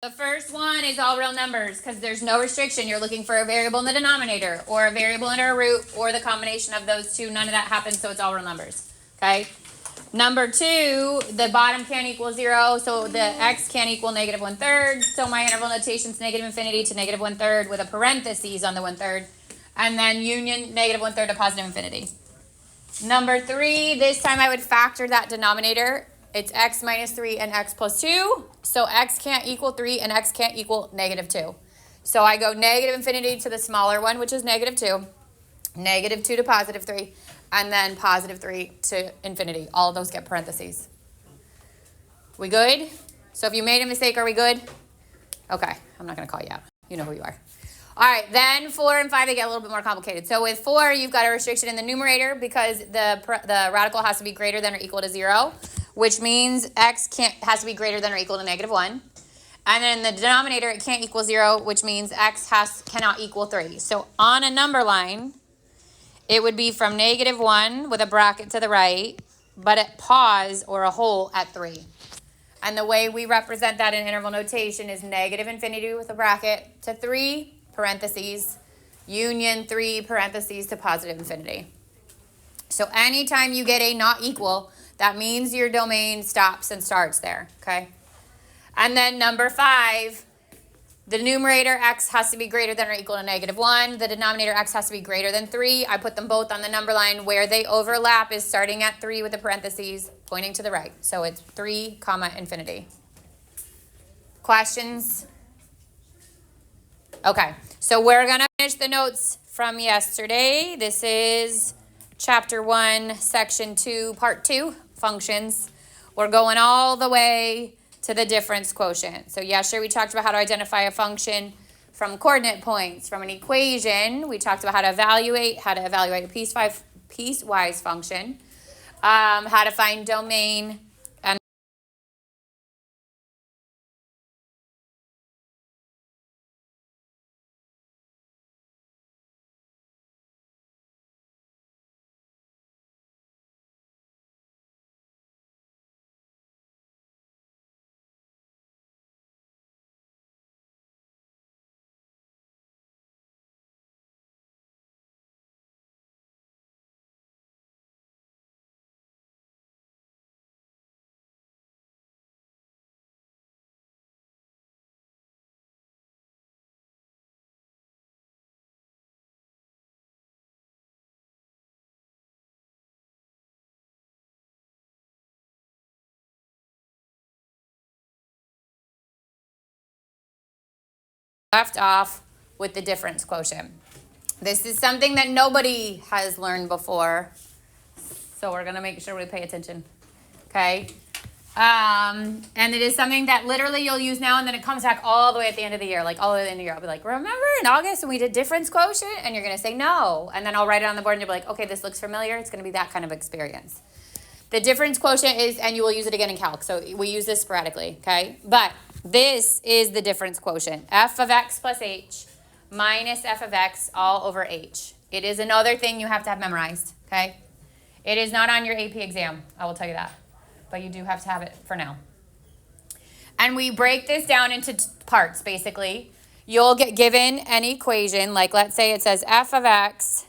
The first one is all real numbers because there's no restriction. You're looking for a variable in the denominator or a variable under a root or the combination of those two. None of that happens, so it's all real numbers. Okay. Number two, the bottom can't equal 0, so the x can't equal negative 1/3. So my interval notation is negative infinity to negative 1/3 with a parentheses on the 1/3. And then union negative 1/3 to positive infinity. Number three, this time I would factor that denominator. It's x minus 3 and x plus 2. So x can't equal 3 and x can't equal negative 2. So I go negative infinity to the smaller one, which is negative 2, negative 2 to positive 3, and then positive 3 to infinity. All of those get parentheses. We good? So if you made a mistake, are we good? Okay, I'm not going to call you out. You know who you are. All right, then 4 and 5, they get a little bit more complicated. So with 4, you've got a restriction in the numerator because the radical has to be greater than or equal to 0, which means x has to be greater than or equal to negative 1. And then in the denominator, it can't equal 0, which means x cannot equal 3. So on a number line, it would be from negative 1 with a bracket to the right, but at pause or a hole at 3. And the way we represent that in interval notation is negative infinity with a bracket to 3, parentheses, union 3, parentheses to positive infinity. So anytime you get a not equal, that means your domain stops and starts there, okay? And then number 5, the numerator x has to be greater than or equal to negative 1. The denominator x has to be greater than 3. I put them both on the number line. Where they overlap is starting at 3 with the parentheses pointing to the right. So it's 3, comma, infinity. Questions? Okay, so we're going to finish the notes from yesterday. This is chapter 1, section 2, part 2, functions. We're going all the way to the difference quotient. So yesterday we talked about how to identify a function from coordinate points, from an equation. We talked about how to evaluate a piecewise function, how to find domain, and left off with the difference quotient. This is something that nobody has learned before, so we're going to make sure we pay attention, okay? And it is something that literally you'll use now, and then it comes back all the way at the end of the year, like all the way at the end of the year. I'll be like, remember in August when we did difference quotient? And you're going to say no. And then I'll write it on the board, and you'll be like, okay, this looks familiar. It's going to be that kind of experience. The difference quotient is, and you will use it again in calc, so we use this sporadically, okay? But this is the difference quotient. F of x plus h minus f of x all over h. It is another thing you have to have memorized, okay? It is not on your AP exam, I will tell you that. But you do have to have it for now. And we break this down into parts, basically. You'll get given an equation, like let's say it says f of x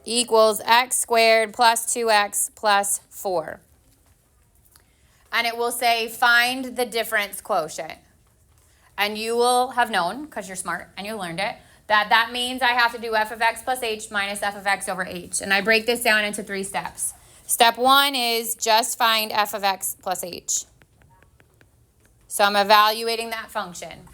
equals x squared plus 2x plus 4. And it will say find the difference quotient. And you will have known, because you're smart and you learned it, that means I have to do f of x plus h minus f of x over h. And I break this down into 3 steps. Step 1 is just find f of x plus h. So I'm evaluating that function.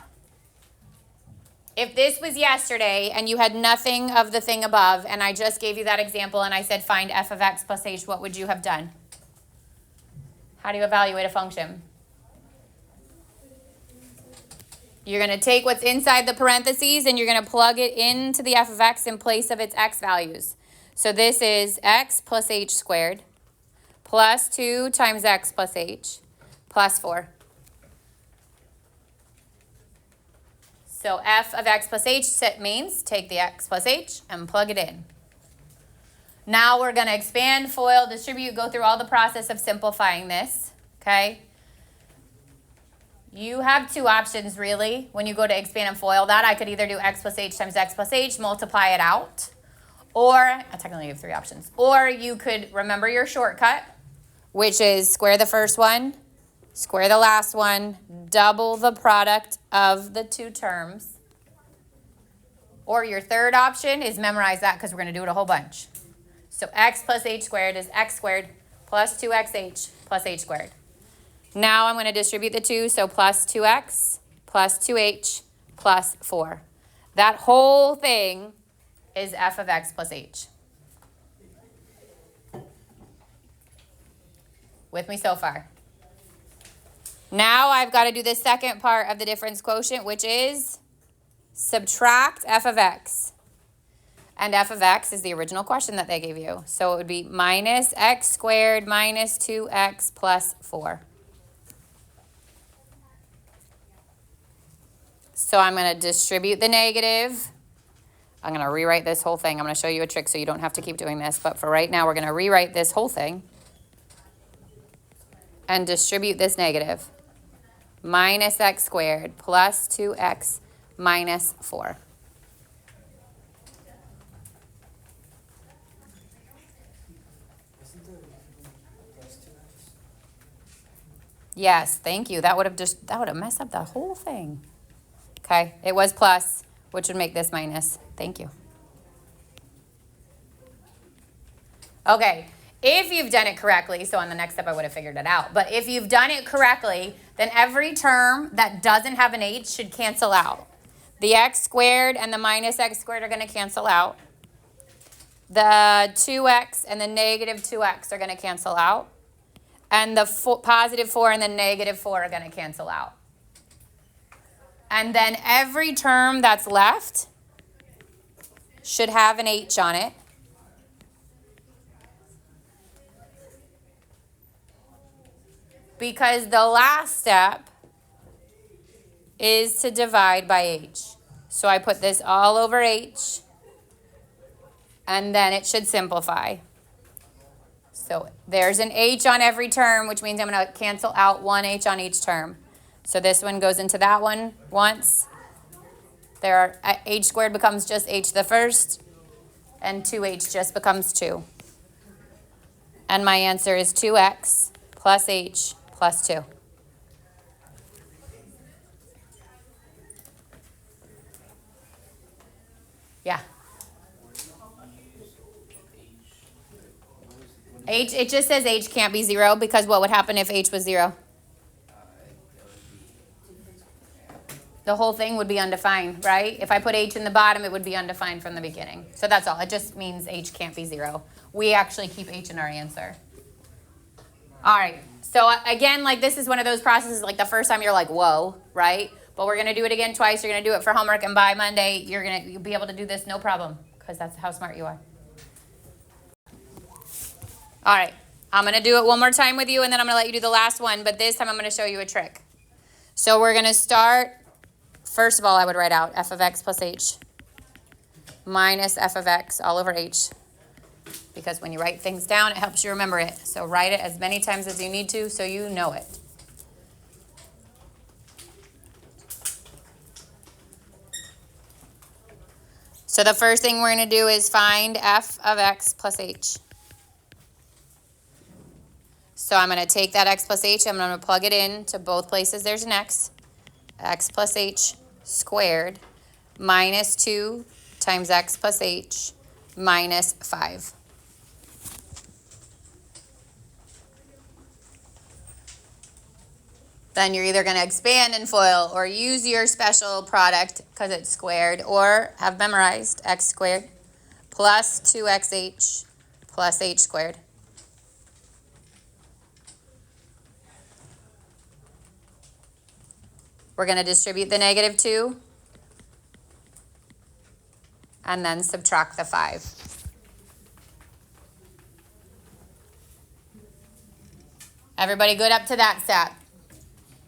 If this was yesterday and you had nothing of the thing above and I just gave you that example and I said find f of x plus h, what would you have done? How do you evaluate a function? You're going to take what's inside the parentheses and you're going to plug it into the f of x in place of its x values. So this is x plus h squared plus 2 times x plus h plus 4. So f of x plus h means take the x plus h and plug it in. Now we're going to expand, FOIL, distribute, go through all the process of simplifying this, okay? you have two options really when you go to expand and FOIL that. I could either do x plus h times x plus h, multiply it out, or I technically have three options. Or you could remember your shortcut, which is square the first one, square the last one, double the product of the two terms. Or your third option is memorize that because we're going to do it a whole bunch. So x plus h squared is x squared plus 2xh plus h squared. Now I'm going to distribute the 2, so plus 2x plus 2h plus 4. That whole thing is f of x plus h. With me so far? Now I've got to do the second part of the difference quotient, which is subtract f of x. And f of x is the original question that they gave you. So it would be minus x squared minus 2x plus 4. So I'm going to distribute the negative. I'm going to rewrite this whole thing. I'm going to show you a trick so you don't have to keep doing this. But for right now, we're going to rewrite this whole thing and distribute this negative. Minus x squared plus 2x minus 4. Yes, thank you. That would have messed up the whole thing. Okay, it was plus, which would make this minus. Thank you. Okay, if you've done it correctly, so on the next step I would have figured it out, but if you've done it correctly, then every term that doesn't have an h should cancel out. The x squared and the minus x squared are going to cancel out. The 2x and the negative 2x are going to cancel out. And the positive 4 and the negative 4 are going to cancel out. And then every term that's left should have an h on it. Because the last step is to divide by h. So I put this all over h, and then it should simplify. So there's an h on every term, which means I'm going to cancel out one h on each term. So this one goes into that one once. H squared becomes just h the first, and 2h just becomes 2. And my answer is 2x plus h plus 2. Yeah. H, it just says h can't be 0 because what would happen if h was 0? The whole thing would be undefined, right? If I put h in the bottom, it would be undefined from the beginning. So that's all. It just means h can't be 0. We actually keep h in our answer. All right. So again, like this is one of those processes, like the first time you're like, whoa, right? But we're going to do it again twice. You're going to do it for homework, and by Monday, you'll be able to do this no problem because that's how smart you are. All right. I'm going to do it one more time with you, and then I'm going to let you do the last one. But this time, I'm going to show you a trick. So we're going to start. First of all, I would write out f of x plus h minus f of x all over h. Because when you write things down, it helps you remember it. So write it as many times as you need to so you know it. So the first thing we're going to do is find f of x plus h. So I'm going to take that x plus h, I'm going to plug it in to both places there's an x. X plus h squared minus 2 times x plus h minus 5. Then you're either going to expand and FOIL or use your special product because it's squared, or have memorized x squared plus 2xh plus h squared. We're going to distribute the negative 2 and then subtract the 5. Everybody good up to that step?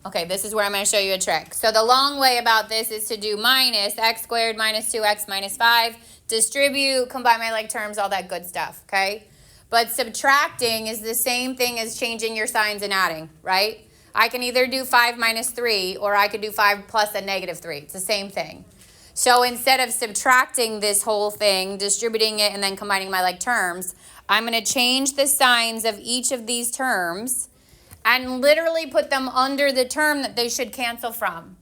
Okay, this is where I'm going to show you a trick. So the long way about this is to do minus x squared minus 2x minus 5, distribute, combine my like terms, all that good stuff, okay? But subtracting is the same thing as changing your signs and adding, right? I can either do 5 minus 3, or I could do 5 plus a negative 3. It's the same thing. So instead of subtracting this whole thing, distributing it, and then combining my like terms, I'm going to change the signs of each of these terms and literally put them under the term that they should cancel from.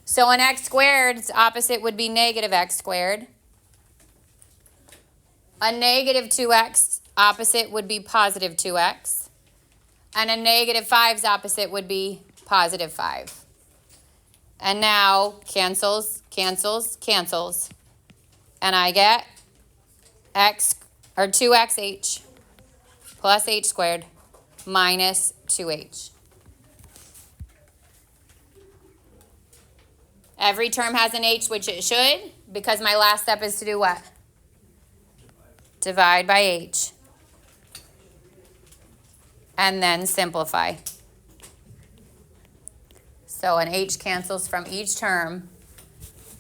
So an x squared's opposite would be negative x squared. A negative 2x opposite would be positive 2x. And a negative 5's opposite would be positive 5. And now cancels, cancels, cancels. And I get x, or 2xh plus h squared minus 2h. Every term has an h, which it should, because my last step is to do what? Divide by h. And then simplify. So an h cancels from each term,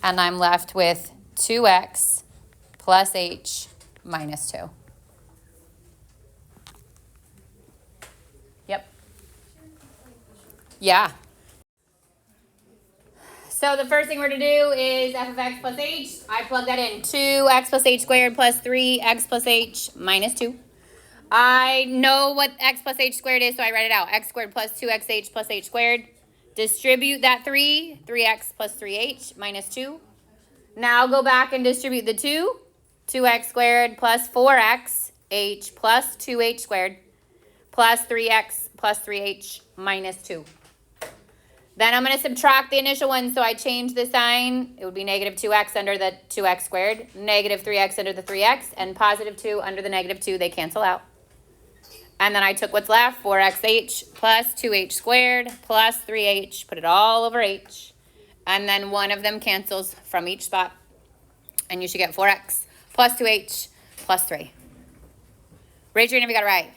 and I'm left with 2x plus h minus 2. Yep. Yeah. So the first thing we're going to do is f of x plus h. I plug that in. 2x plus h squared plus 3x plus h minus 2. I know what x plus h squared is, so I write it out. X squared plus 2xh plus h squared. Distribute that 3x plus 3h minus 2. Now go back and distribute the 2. 2x squared plus 4x h plus 2h squared plus 3x plus 3h minus 2. Then I'm going to subtract the initial one, so I change the sign. It would be negative 2x under the 2x squared, negative 3x under the 3x, and positive 2 under the negative 2. They cancel out. And then I took what's left, 4xh plus 2h squared plus 3h, put it all over h. And then one of them cancels from each spot. And you should get 4x plus 2h plus 3. Raise your hand if you got it right.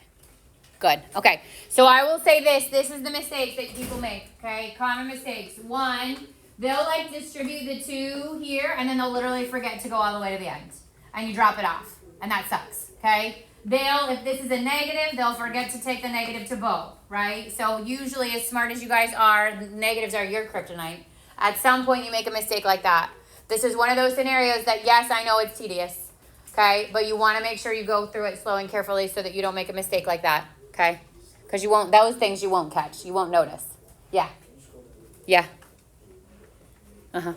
Good. Okay. So I will say this. This is the mistakes that people make. Okay. Common mistakes. One, they'll like distribute the 2 here, and then they'll literally forget to go all the way to the end. And you drop it off. And that sucks. Okay. If this is a negative, they'll forget to take the negative to both, right? So usually, as smart as you guys are, negatives are your kryptonite. At some point, you make a mistake like that. This is one of those scenarios that, yes, I know it's tedious, okay? But you want to make sure you go through it slow and carefully so that you don't make a mistake like that, okay? Because those things you won't catch. You won't notice. Yeah. Yeah. Uh-huh.